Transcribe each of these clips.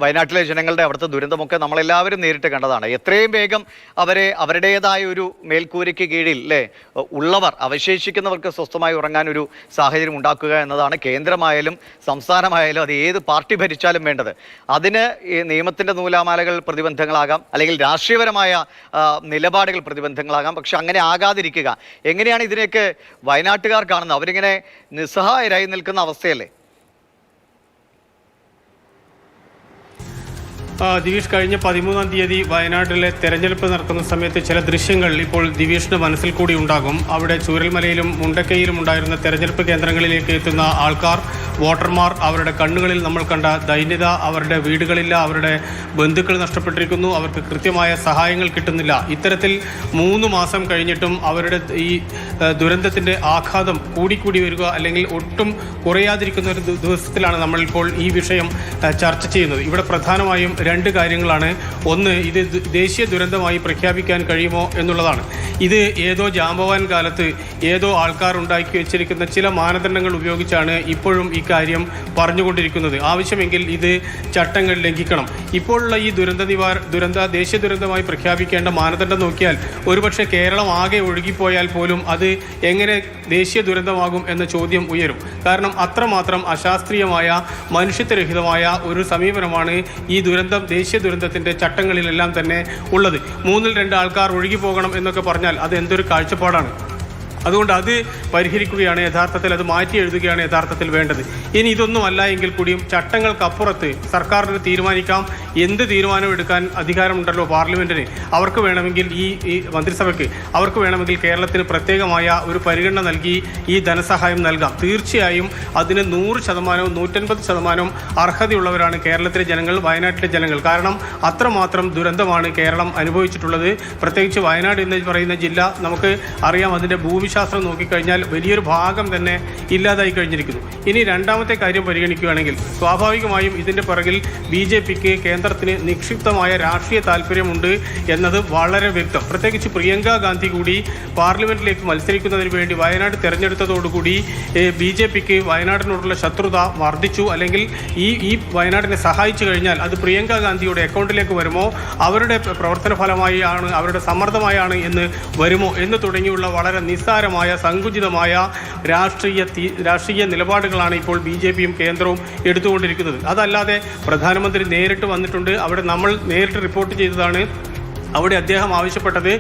വയനാട്ടിലെ ജനങ്ങളുടെ അവിടുത്തെ ദുരന്തമൊക്കെ നമ്മളെല്ലാവരും നേരിട്ട് കണ്ടതാണ്. എത്രയും വേഗം അവരുടേതായ ഒരു മേൽക്കൂരയ്ക്ക് കീഴിൽ ഉള്ളവർ അവശേഷിക്കുന്നവർക്ക് സ്വസ്ഥമായി ഉറങ്ങാൻ ഒരു സാഹചര്യം ഉണ്ടാക്കുക എന്നതാണ് കേന്ദ്രമായാലും സംസ്ഥാനമായാലും അത് ഏത് പാർട്ടി ഭരിച്ചാലും വേണ്ടത്. അതിന് ഈ നിയമത്തിൻ്റെ നൂലാമാലകൾ പ്രതിബന്ധങ്ങളാകാം, അല്ലെങ്കിൽ രാഷ്ട്രീയപരമായ നിലപാടുകൾ പ്രതിബന്ധങ്ങളാകാം. പക്ഷെ അങ്ങനെ ആകാതിരിക്കുക. എങ്ങനെയാണ് ഇതിനെയൊക്കെ വയനാട്ടുകാർ കാണുന്നത്? അവരിങ്ങനെ നിസ്സഹായരായി നിൽക്കുന്ന അവസ്ഥയല്ലേ? ദിവീഷ്, കഴിഞ്ഞ 13-ാം തീയതി വയനാട്ടിലെ തെരഞ്ഞെടുപ്പ് നടക്കുന്ന സമയത്ത് ചില ദൃശ്യങ്ങൾ ഇപ്പോൾ ദിവീഷിന്റെ മനസ്സിൽ കൂടി ഉണ്ടാകും. അവിടെ ചൂരൽമലയിലും മുണ്ടക്കയിലും ഉണ്ടായിരുന്ന തെരഞ്ഞെടുപ്പ് കേന്ദ്രങ്ങളിലേക്ക് എത്തുന്ന ആൾക്കാർ, വോട്ടർമാർ, അവരുടെ കണ്ണുകളിൽ നമ്മൾ കണ്ട ദൈന്യത, അവരുടെ വീടുകളില്ല, അവരുടെ ബന്ധുക്കൾ നഷ്ടപ്പെട്ടിരിക്കുന്നു, അവർക്ക് കൃത്യമായ സഹായങ്ങൾ കിട്ടുന്നില്ല. ഇത്തരത്തിൽ 3 മാസം കഴിഞ്ഞിട്ടും അവരുടെ ഈ ദുരന്തത്തിൻ്റെ ആഘാതം കൂടിക്കൂടി വരിക, അല്ലെങ്കിൽ ഒട്ടും കുറയാതിരിക്കുന്ന ഒരു ദിവസത്തിലാണ് നമ്മളിപ്പോൾ ഈ വിഷയം ചർച്ച ചെയ്യുന്നത്. ഇവിടെ പ്രധാനമായും 2 കാര്യങ്ങളാണ്. ഒന്ന്, ഇത് ദേശീയ ദുരന്തമായി പ്രഖ്യാപിക്കാൻ കഴിയുമോ എന്നുള്ളതാണ്. ഇത് ഏതോ ജാമ്പവാൻ കാലത്ത് ഏതോ ആൾക്കാർ ഉണ്ടാക്കി വെച്ചിരിക്കുന്ന ചില മാനദണ്ഡങ്ങൾ ഉപയോഗിച്ചാണ് ഇപ്പോഴും ഈ കാര്യം പറഞ്ഞുകൊണ്ടിരിക്കുന്നത്. ആവശ്യമെങ്കിൽ ഇത് ചട്ടങ്ങൾ ലംഘിക്കണം. ഇപ്പോഴുള്ള ഈ ദേശീയ ദുരന്തമായി പ്രഖ്യാപിക്കേണ്ട മാനദണ്ഡം നോക്കിയാൽ ഒരുപക്ഷെ കേരളം ആകെ ഒഴുകിപ്പോയാൽ പോലും അത് എങ്ങനെ ദേശീയ ദുരന്തമാകും എന്ന ചോദ്യം ഉയരും. കാരണം അത്രമാത്രം അശാസ്ത്രീയമായ, മനുഷ്യത്വരഹിതമായ ഒരു സമീപനമാണ് ഈ ദേശീയ ദുരന്തത്തിൻ്റെ ചട്ടങ്ങളിലെല്ലാം തന്നെ ഉള്ളത്. 3-ൽ 2 ആൾക്കാർ ഒഴുകി പോകണം എന്നൊക്കെ പറഞ്ഞാൽ അത് എന്തൊരു കാഴ്ചപ്പാടാണ്. അതുകൊണ്ട് അത് പരിഹരിക്കുകയാണ് യഥാർത്ഥത്തിൽ, അത് മാറ്റി എഴുതുകയാണ് യഥാർത്ഥത്തിൽ വേണ്ടത്. ഇനി ഇതൊന്നുമല്ല എങ്കിൽ കൂടിയും ചട്ടങ്ങൾക്കപ്പുറത്ത് സർക്കാരിന് തീരുമാനിക്കാം. എന്ത് തീരുമാനം എടുക്കാൻ അധികാരമുണ്ടല്ലോ പാർലമെൻറ്റിന്. അവർക്ക് വേണമെങ്കിൽ ഈ മന്ത്രിസഭയ്ക്ക് അവർക്ക് വേണമെങ്കിൽ കേരളത്തിന് പ്രത്യേകമായ ഒരു പരിഗണന നൽകി ഈ ധനസഹായം നൽകാം. തീർച്ചയായും അതിന് 100%, 150% അർഹതയുള്ളവരാണ് കേരളത്തിലെ ജനങ്ങൾ, വയനാട്ടിലെ ജനങ്ങൾ. കാരണം അത്രമാത്രം ദുരന്തമാണ് കേരളം അനുഭവിച്ചിട്ടുള്ളത്. പ്രത്യേകിച്ച് വയനാട് എന്ന് പറയുന്ന ജില്ല നമുക്ക് അറിയാം, അതിൻ്റെ ഭൂമിശാസ്ത്രം നോക്കിക്കഴിഞ്ഞാൽ വലിയൊരു ഭാഗം തന്നെ ഇല്ലാതായി കഴിഞ്ഞിരിക്കുന്നു. ഇനി രണ്ടാമത്തെ കാര്യം പരിഗണിക്കുകയാണെങ്കിൽ സ്വാഭാവികമായും ഇതിൻ്റെ പിറകിൽ BJPക്ക്, കേന്ദ്രത്തിന് നിക്ഷിപ്തമായ രാഷ്ട്രീയ താല്പര്യമുണ്ട് എന്നത് വളരെ വ്യക്തം. പ്രത്യേകിച്ച് പ്രിയങ്ക ഗാന്ധി കൂടി പാർലമെൻറ്റിലേക്ക് മത്സരിക്കുന്നതിന് വേണ്ടി വയനാട് തിരഞ്ഞെടുത്തതോടുകൂടി BJPക്ക് വയനാടിനോടുള്ള ശത്രുത വർദ്ധിച്ചു. അല്ലെങ്കിൽ ഈ വയനാടിനെ സഹായിച്ചു കഴിഞ്ഞാൽ അത് പ്രിയങ്ക ഗാന്ധിയുടെ അക്കൗണ്ടിലേക്ക് വരുമോ, അവരുടെ പ്രവർത്തന ഫലമായി ആണ്, അവരുടെ സമ്മർദ്ദമായാണ് എന്ന് വരുമോ എന്ന് തുടങ്ങിയുള്ള വളരെ നിസ്സാരമായ, സങ്കുചിതമായ രാഷ്ട്രീയ നിലപാടുകളാണ് ഇപ്പോൾ BJPയും കേന്ദ്രവും എടുത്തുകൊണ്ടിരിക്കുന്നത്. അതല്ലാതെ പ്രധാനമന്ത്രി നേരിട്ട് വന്നിട്ടുണ്ട്. അവിടെ നമ്മൾ നേരിട്ട് റിപ്പോർട്ട് ചെയ്തതാണ്. അവിടെ അദ്ദേഹം ആവശ്യപ്പെട്ടത്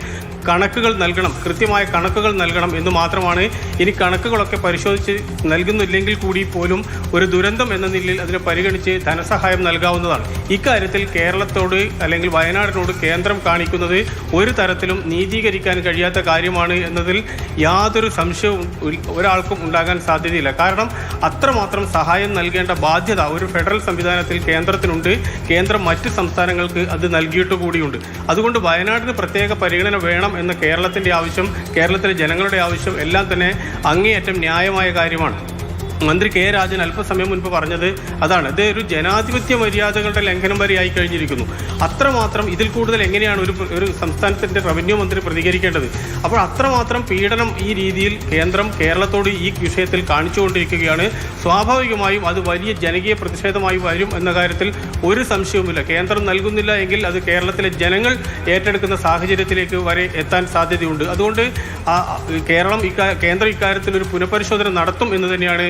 കണക്കുകൾ നൽകണം, കൃത്യമായ കണക്കുകൾ നൽകണം എന്ന് മാത്രമാണ്. ഇനി കണക്കുകളൊക്കെ പരിശോധിച്ച് നൽകുന്നില്ലെങ്കിൽ കൂടി പോലും ഒരു ദുരന്തം എന്ന നിലയിൽ അതിനെ പരിഗണിച്ച് ധനസഹായം നൽകാവുന്നതാണ്. ഇക്കാര്യത്തിൽ കേരളത്തോട് അല്ലെങ്കിൽ വയനാടിനോട് കേന്ദ്രം കാണിക്കുന്നത് ഒരു തരത്തിലും നീതീകരിക്കാൻ കഴിയാത്ത കാര്യമാണ് എന്നതിൽ യാതൊരു സംശയവും ഒരാൾക്കും ഉണ്ടാകാൻ സാധ്യതയില്ല. കാരണം അത്രമാത്രം സഹായം നൽകേണ്ട ബാധ്യത ഒരു ഫെഡറൽ സംവിധാനത്തിൽ കേന്ദ്രത്തിനുണ്ട്. കേന്ദ്രം മറ്റ് സംസ്ഥാനങ്ങൾക്ക് അത് നൽകിയിട്ട് കൂടിയുണ്ട്. അതുകൊണ്ട് വയനാടിന് പ്രത്യേക പരിഗണന വേണം എന്ന കേരളത്തിൻ്റെ ആവശ്യം, കേരളത്തിലെ ജനങ്ങളുടെ ആവശ്യം എല്ലാം തന്നെ അങ്ങേയറ്റം ന്യായമായ കാര്യമാണ്. മന്ത്രി കെ രാജൻ അല്പസമയം മുൻപ് പറഞ്ഞത് അതാണ്. ഇത് ഒരു ജനാധിപത്യ മര്യാദകളുടെ ലംഘനം വരെയായി കഴിഞ്ഞിരിക്കുന്നു. അത്രമാത്രം ഇതിൽ കൂടുതൽ എങ്ങനെയാണ് ഒരു സംസ്ഥാനത്തിൻ്റെ റവന്യൂ മന്ത്രി പ്രതികരിക്കേണ്ടത്? അപ്പോൾ അത്രമാത്രം പീഡനം ഈ രീതിയിൽ കേന്ദ്രം കേരളത്തോട് ഈ വിഷയത്തിൽ കാണിച്ചുകൊണ്ടിരിക്കുകയാണ്. സ്വാഭാവികമായും അത് വലിയ ജനകീയ പ്രതിഷേധമായി വരും എന്ന കാര്യത്തിൽ ഒരു സംശയവുമില്ല. കേന്ദ്രം നൽകുന്നില്ല എങ്കിൽ അത് കേരളത്തിലെ ജനങ്ങൾ ഏറ്റെടുക്കുന്ന സാഹചര്യത്തിലേക്ക് വരെ എത്താൻ സാധ്യതയുണ്ട്. അതുകൊണ്ട് കേന്ദ്രം ഇക്കാര്യത്തിൽ ഒരു പുനഃപരിശോധന നടത്തും എന്ന് തന്നെയാണ്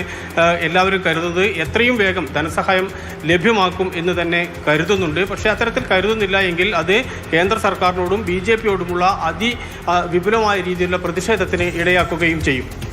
എല്ലാവരും കരുതുന്നത്. എത്രയും വേഗം ധനസഹായം ലഭ്യമാക്കും എന്ന് തന്നെ കരുതുന്നുണ്ട്. പക്ഷേ അത്തരത്തിൽ കരുതുന്നില്ല എങ്കിൽ അത് കേന്ദ്ര സർക്കാരിനോടും BJPയോടുമുള്ള വിപുലമായ രീതിയിലുള്ള പ്രതിഷേധത്തിന് ഇടയാക്കുകയും ചെയ്യും.